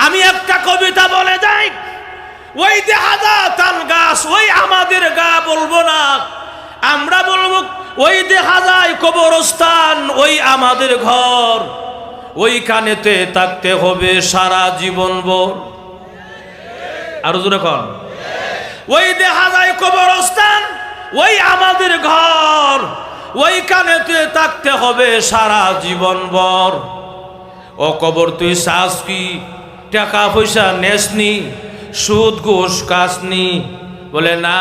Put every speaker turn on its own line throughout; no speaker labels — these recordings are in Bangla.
আমি একটা কবিতা বলে যাই, ওই দেখা যায় তাল গাছ, ওই আমাদের গা বলবো না, আমরা বলবো ওই দেখা যায় কবরস্থান, ওই আমাদের ঘর, ওইখানেতে থাকতে হবে সারা জীবন ভর। আরো জোরে কর। ওই দেখা যায় কবরস্থান, ওই আমাদের ঘর, ওইখানেতে থাকতে হবে সারা জীবন ভর। ও কবর তুই চাস কি, টাকা পয়সা নেসনি, সুদ ঘুষ খাসনি? বলে না,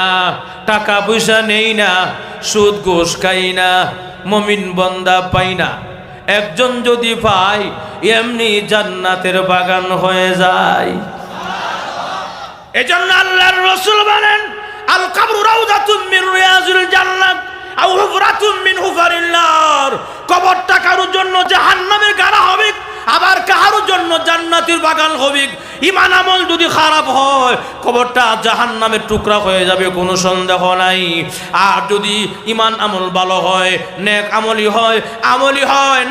টাকা পয়সা নেই না, সুদ ঘুষ খাই না, মুমিন বান্দা পাই না। একজন যদি পাই এমনি জান্নাতের বাগান হয়ে যায়। এজন্য আল্লাহর রাসূল বলেন, আল কবরু রাউযাতুম মিন রিয়াজিল জান্নাত আও হুফরাতুম মিন হুফারিন নার। কবরটা কারোর জন্য জাহান্নামের গাড়া হবে, আবার কারোর জন্য জান্নাতের বাগান হবে। ঈমান আমল যদি খারাপ হয় কবরটা জাহান্নামের টুকরা হয়ে যাবে, কোনো সন্দেহ নাই। আর যদি ঈমান আমল ভালো হয়, নেক আমলি হয়,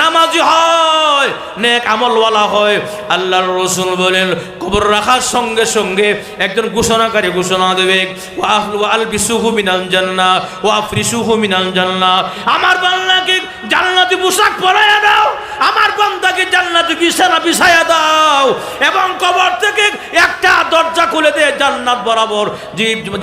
নামাজি হয়, নেক আমলওয়ালা হয়, আল্লাহর রাসূল বলেন কবর রাখার সঙ্গে সঙ্গে একজন ঘোষণাকারী ঘোষণা দেবে, ওয়া আলবিসুহু মিনাল জান্নাহ ওয়া আফরিসুহু মিনাল জান্নাহ। আমার বান্দাকে জান্নাতি পোশাক পরাইয়া দাও, আমার বান্দাকে জান্নাতি বিছানা বিছাইয়া দাও, এবং কবর থেকে একটা দরজা খুলে দে জান্নাত বরাবর।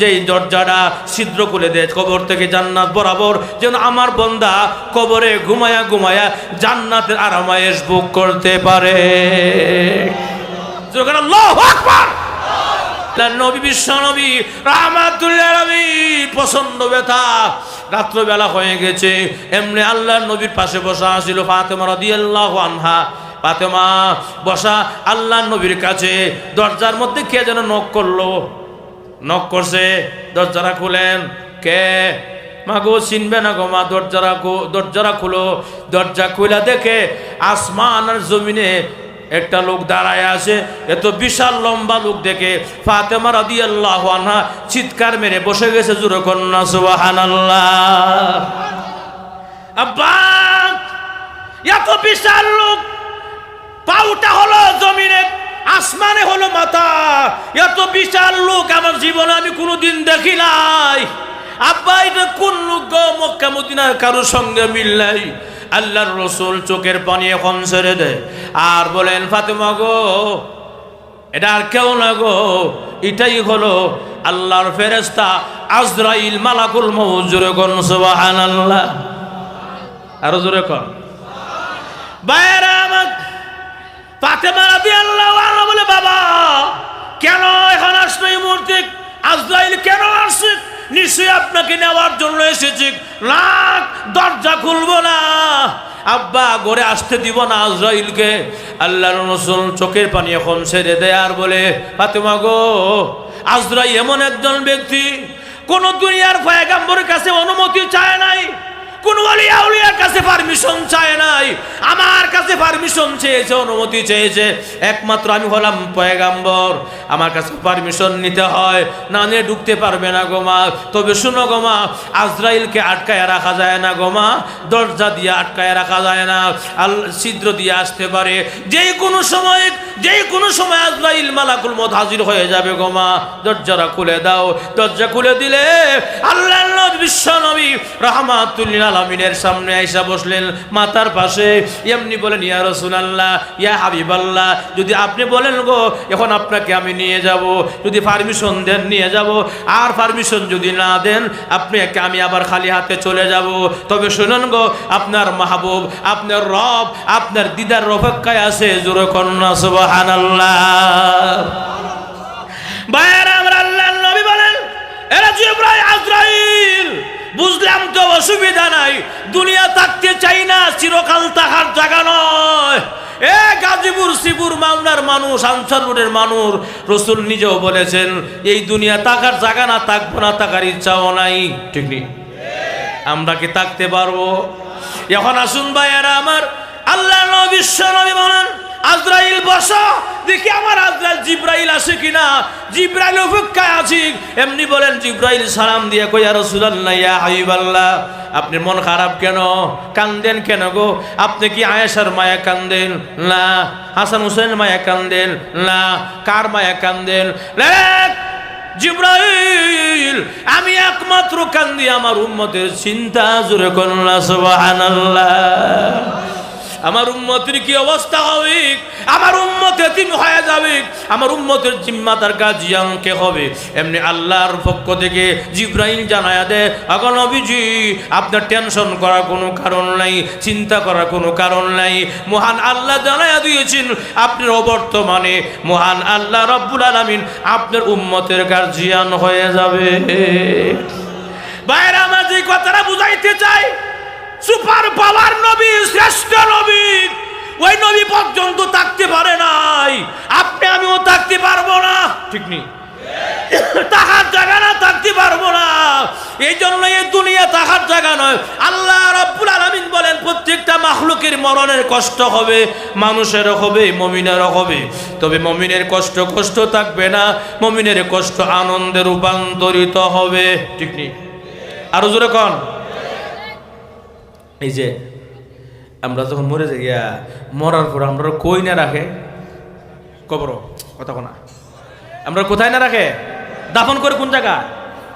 যেই দরজাটা ছিদ্র খুলে দে কবর থেকে জান্নাত বরাবর, যেন আমার বান্দা কবরে ঘুমায়া ঘুমায়া জান্নাতের আরামায়েশ ভোগ করতে পারে। আল্লাহু আকবার। নবী বিশ্বনবী রাহমাতুল্লিল আলামিন প্রচন্ড ব্যথা, রাত্রবেলা হয়ে গেছে, এমনি আল্লাহর নবীর পাশে বসা ছিল ফাতেমা রাদিয়াল্লাহু আনহা। ফাতেমা বসা আল্লাহর নবীর কাছে, দরজার মধ্যে কে যেন নক করলো, নক করছে, দরজাটা খুলেন। কে? মা গো চিনবে না গো মা, দরজাটা খুলো। দরজা খুলে দেখে আসমান আর জমিনে একটা লোক দাঁড়ায় আছে। এত বিশাল লম্বা লোক দেখে ফাতেমা রাদিয়াল্লাহু আনহা চিৎকার মেরে বসে গেছে। জোরে কন্যা সুবহানাল্লাহ। আব্বা, এত বিশাল লোক, পাউটা হলো জমিনে, আসমানে হলো মাথা, এত বিশাল লোক আমার জীবনে আমি কোনোদিন দেখি নাই। আব্বা, এটা কোন লোক গো? মক্কা মদিনার কারোর সঙ্গে মিল নাই। আল্লাহর রাসূল চোখের পানি এখন ছেড়ে দেয় আর বলেন, ফাতেমা গো, এটা আর কেউ না গো, এটাই হলো আল্লাহর ফেরেশতা আজরাইল মালাকুল মউত। জোরে কোন সুবহানাল্লাহ। আরো জোরে কোন। বাইরা আমার ফাতেমা রাদিয়াল্লাহু আনহা বলে, বাবা কেন এখন আসলো এই মুহূর্তে? আজরাইল কেন আসছে? নিশ্চয়ই আপনাকে নেওয়ার জন্য এসেছি। না, দরজা খুলবো না, আব্বা ঘরে আসতে দিব না আজরাইলকে। আল্লাহর রাসূল চোখের পানি এখন ছেড়ে দেয় আর বলে, ফাতেমা গো, আজরাইল এমন একজন ব্যক্তি, কোন দুনিয়ার পয়গম্বরের কাছে অনুমতি চায় নাই, কোন ওলি আউলিয়ার কাছে পারমিশন চায় নাই, আমার কাছে পারমিশন চেয়েছে, অনুমতি চেয়েছে। একমাত্র আমি হলাম পয়গম্বর, আমার কাছে পারমিশন নিতে হয়, না নিয়ে ঢুকতে পারবে না গো মা। তবে শুনো গো মা, আজরাইলকে আটকায় রাখা যায় না গো মা, দরজা দিয়ে আটকায় রাখা যায় না, ছিদ্র দিয়ে আসতে পারে। যেই কোনো সময় আজরাইল মালাকুল মউত হাজির হয়ে যাবে গো মা, দরজাটা খুলে দাও। দরজা খুলে দিলে আল্লাহর নবী বিশ্বনবী রাহমাতুল্লিল আলামিনের সামনে আইসা বসলেন মাথার পাশে। এমনি বলেন, ইয়া রাসূলুল্লাহ, ইয়া হাবিবাল্লাহ, যদি আপনি বলেন গো এখন আপনাকে আমি নিয়ে যাব, যদি পারমিশন দেন নিয়ে যাব, আর পারমিশন যদি না দেন আপনাকে আমি আবার খালি হাতে চলে যাব। তবে শুনুন গো, আপনার মাহবুব, আপনার রব, আপনার দিদার অপেক্ষায় আছে। জোরে কন্যা সুবহানাল্লাহ। বাইরে আমরা আল্লাহর নবী বলেন, এরা জিবরাইল আজরাইল, বুঝলাম তো অসুবিধা নাই, দুনিয়া থাকতে চাই না, চিরকাল থাকার জায়গা নয়। এ গাজীপুর, শ্রীপুর, মাওনার মানুষ, আনসার রোডের মানুষ, রাসূল নিজেও বলেছেন এই দুনিয়া থাকার জায়গা না, থাকবো না, থাকার ইচ্ছাও নাই। ঠিক নেই? আমরা কি থাকতে পারবো? এখন আসুন ভাইয়েরা আমার, আল্লাহ নবী বিশ্ব নবী বলেন, আজরাইল বসো, দেখি আমার আজরাইল জিব্রাইল আসে কিনা, জিব্রাইল অপেক্ষায় আছি। এমনি বলেন জিব্রাইল সালাম দিয়ে কই ইয়া রাসূলুল্লাহ ইয়া হাবিবাল্লাহ, আপনি মন খারাপ কেন, কান্দেন কেন গো? আপনি কি আয়েশার মায়া কান্দেন? না। হাসান হুসেনের মায়া কান্দেন? না। কার মায়া কান্দেন? জিব্রাইল, আমি একমাত্র কান্দি আমার উম্মতের চিন্তা। জোরে করুন না সুবহানাল্লাহ। আমার উম্মতের কি অবস্থা হবে, আমার উম্মতে দিন হয়ে যাবে, আমার উম্মতের জিম্মাদার গাজিয়ান কে হবে? এমনি আল্লাহর পক্ষ থেকে জিব্রাইল জানায়া দেয়, আগো নবীজি আপনার টেনশন করার কোনো কারণ নাই, চিন্তা করার কোনো কারণ নাই। মহান আল্লাহ জানায়া দিয়েছেন আপনার অবর্তমানে মহান আল্লাহ রব্বুল আলামিন আপনার উম্মতের গাজিয়ান হয়ে যাবে। বাইরে আমার যে কথাটা বুঝাইতে চাই, সুপার পাওয়ার নবী, শ্রেষ্ঠ নবী, ওই নবী পর্যন্ত থাকতে পারে নাই, আপনি আমিও থাকতে পারবো না, ঠিক নেই? তাহার জায়গা না, থাকতে পারবো না। এই জন্য এই দুনিয়া তাহার জায়গা নয়। আল্লাহ রাব্বুল আলামিন বলেন প্রত্যেকটা মাখলুকের মরণের কষ্ট হবে, মানুষেরও হবে, মুমিনেরও হবে। তবে মুমিনের কষ্ট কষ্ট থাকবে না, মুমিনের কষ্ট আনন্দে রূপান্তরিত হবে, ঠিক নেই? আরো জোরে কোন। এই যে আমরা যখন মরে যাই, মরার পর আমরা কই না রাখে কবর, কথা কোনা, আমরা কোথায় না রাখে? দাফন করে কোন জায়গা?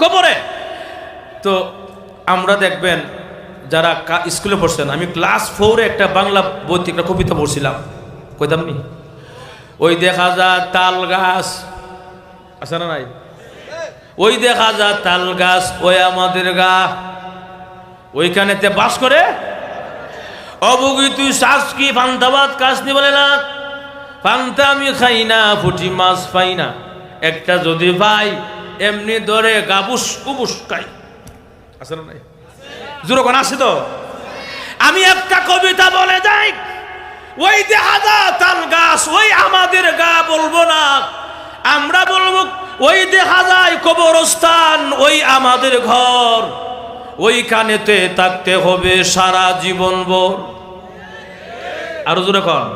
কবরে। তো আমরা দেখবেন যারা স্কুলে পড়ছেন, আমি ক্লাস 4-এ একটা বাংলা বইতে একটা কবিতা পড়ছিলাম, কইতাম নি? ওই দেখা যায় তাল গাছ আছে না নাই? ওই দেখা যায় তাল গাছ, ওই আমাদের গা, ওইখানেতে বাস করে। অবুগি তুই শ্বাস কি ফান্তাবাদ কাজ নি বলে না, ফান্তা আমি খাই না, ফুটি মাছ পাই না, একটা যদি পাই এমনি ধরে গাবুস কুবুস খাই, আছে না নাই? জোরকন আছে তো। আমি একটা কবিতা বলে যাই, ওই দেখা যায় তাল গাছ, ওই আমাদের গা বলবো না, আমরা বলবো ওই দেখা যায় কবরস্থান, ওই আমাদের ঘর, ওইখানেতে থাকতে হবে সারা জীবন ভর। আরো জোরে কন।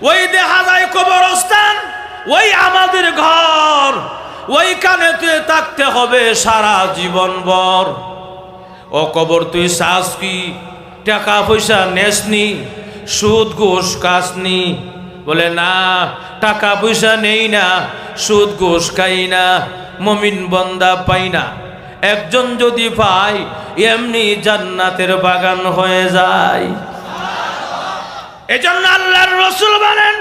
ওই দেখা যায় কবরস্থান, ওই আমাদের ঘর, ওইখানেতে থাকতে হবে সারা জীবন ভর। ও কবর তুই শ্বাস কি টাকা পয়সা নেসনি, সুদ ঘুষ কাসনি? বলে না, টাকা পয়সা নেই না, সুদ ঘুষ খাই না, মুমিন বান্দা পাই না। একজন যদি পায় এমনি জান্নাতের বাগান হয়ে যায়। এজন্য আল্লাহর রাসূল বলেন,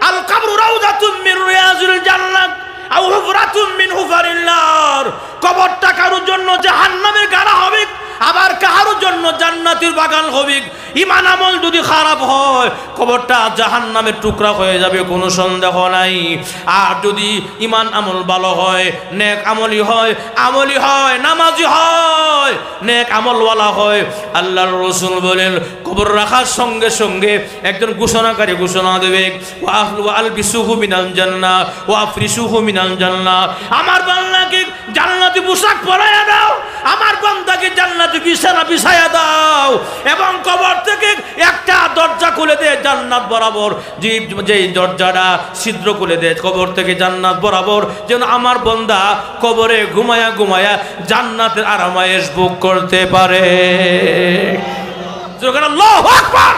আল কবরু রাউযাতুম মিন রিয়াজিল জান্নাহ আও হুফরাতুম মিন হুফারিন নার। কবরটা কারোর জন্য জাহান্নামের গাড়া হবে, আবার কারোর জন্য জান্নাতের বাগান হবে। ঈমান আমল যদি খারাপ হয় কবরটা জাহান্নামের টুকরা হয়ে যাবে, কোনো সন্দেহ নাই। আর যদি ঈমান আমল ভালো হয়, নেক আমলি হয়, নামাজি হয়, নেক আমলওয়ালা হয়, আল্লাহর রাসূল বলেন কবর রাখার সঙ্গে সঙ্গে একজন ঘোষণাকারী ঘোষণা দেবে, ওয়া আলবিসুহু মিনাল জান্নাহ ওয়া আফরিসুহু মিনাল জান্নাহ। আমার বান্দাকে জান্নাতি পোশাক পরাইয়া দাও, আমার বান্দাকে জান্নাতি বিছানা বিছাইয়া দাও, এবং কবর থেকে একটা দরজা খুলে দে জান্নাত বরাবর। যে দরজাটা ছিদ্র খুলে দে কবর থেকে জান্নাত বরাবর, যেন আমার বান্দা কবরে ঘুমায়া ঘুমায়া জান্নাতের আরামায়েশ ভোগ করতে পারে। আল্লাহু আকবার।